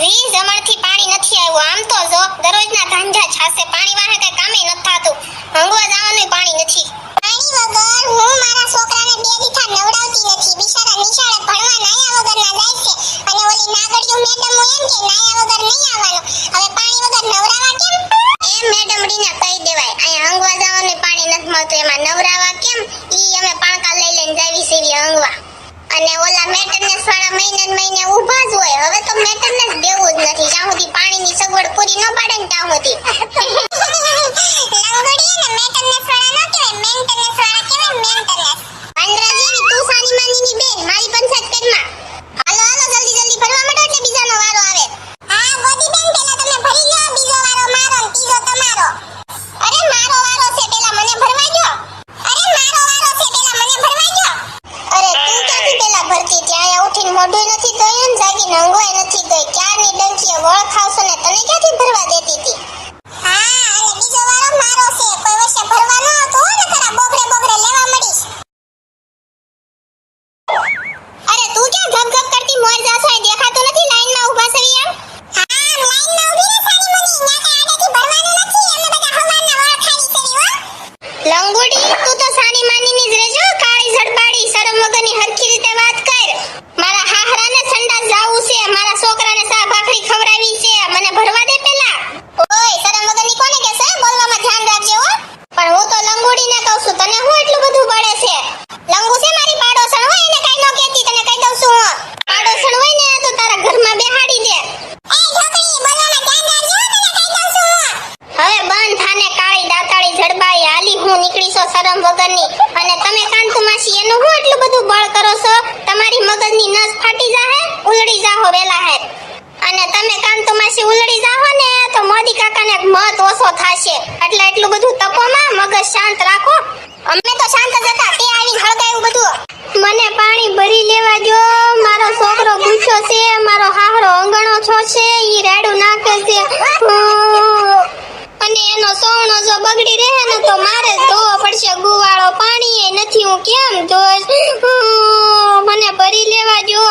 વીસ જમણથી પાણી નથી આવ્યું. આમ તો જો દરરોજના ધાંધા છાસે પાણી વાહે કઈ કામે નથી થાતું. હંગવા જવાનું પાણી નથી. પાણી વગર હું મારા છોકરાને બે દીઠા નવડાવતી નથી. બિચારા નિશાળે ભણવા નાયા વગર ના જાય છે અને ઓલી નાગડિયું મેડમ એમ કે નાયા વગર નહીં આવવાનું. હવે પાણી વગર નવરાવા કેમ? એમ મેડમ રીને કહી દેવાય. અહીંયા હંગવા જવાનું પાણી નથી મળતું, એમાં નવરાવા કેમ? ઈ અમે પાણકા લઈ લઈને જાવી સેવી હંગવા. અને ઓલા મેન્ટેનન્સ વાળા મહિને ઊભા જ હોય. હવે તો મેન્ટેનન્સ દેવું જ નથી જ્યાં સુધી પાણીની સગવડ પૂરી ન પાડે ને ત્યાં સુધી. લંગડી ને મેન્ટેનન્સ વાળા ન કહેવાય, મેન્ટેનન્સ વાળા કહેવાય મેન્ટેનન્સ. પાંદરા જેવી તું સાની માનીની બેન મારી પંચાયત કરમાં. હાલો હાલો જલ્દી ભરવા માંડો એટલે બીજાનો વારો આવે. હા ગોદી બેન પેલા તમે ભરી લો, બીજો વારો મારો ને ત્રીજો તમારો. અરે મારો વારો છે પેલા મને ભરવા દો. અરે મારો વારો છે પેલા મને ભરવા દો. અરે તું ક્યાંથી પેલા ભરતી? ત્યાં ઉઠીને મોઢું નથી ધોયું ને જાગીને હંગવાય નથી ગઈ. ક્યારની ડંકીએ વળ ખાવશો ને તને ક્યાંથી ભરવા દેતી હતી? હા અને બીજો વારો મારો છે. કોઈ વર્ષે ભરવા ન આવતો હોય ને તારા બોકડે લેવા મળીશ. અરે તું ક્યાં ગપ કરતી મોર જાસો? દેખાતો નથી લાઈનમાં ઊભા છે એમ? હા લાઈનમાં ઊભી રે સાની મની. ન્યા કઈ આડેથી ભરવાનું નથી. અમે બધા હવારના વળ ખાઈ કરી હો. લંગોડી તું તો સાની માનીની જ રહેજો. કાળી ઝડપાડી શરમ વગરની હરખી રીતે વાત કર. મારા હાહરાને સંડાસ જાવું છે, મારા છોકરાને સા ભાખરી ખવડાવી છે, મને ભરવા દે પેલા. ઓય શરમ વગરની કોને કહેશે? બોલવામાં ધ્યાન રાખજો હો. પણ હું તો લંગોડીને કહું છું, તને હું એટલું બધું પડે છે? લંગુ છે મારી પાડોસણ હોય એને કઈ ન કહેતી, તને કહી દઉં છું હું. પાડોસણ હોય ને તો તારા ઘરમાં બેહાડી દે. એ ઢોકળી બોલવામાં ધ્યાન રાખજો, તને કહી દઉં છું હું. હવે બંધ થાને કાળી દાતાળી ઝડબાઈ. હાલી હું નીકળી છો શરમ વગરની. અને તમે કાંતુ માસી એનું હું એટલું બધું બળ કરો છો? તમારી મગજની નસ ફાટી જાહે, ઉલડી જાહો વેલા હે. અને તમે કાંતુ માસી ઉલડી જાહો ને તો મોદી કાકાને મત ઓછો થાશે. એટલે એટલું બધું તપોમાં મગજ શાંત રાખો. અમે તો શાંત જ હતા, તે આવીને હળગાયું બધું. મને પાણી ભરી લેવા દો. મારો છોકરો પૂછ્યો છે, મારો હાહરો અંગણો છો છે, ઈ રાડું નાખે છે. અને એનો સોણો જો બગડી રહે ને તો મારે ધોવો પડશે. ગુવાળો પાણી એ નથી, હું કેમ ધોઈશ? મને ભરી લેવા દો.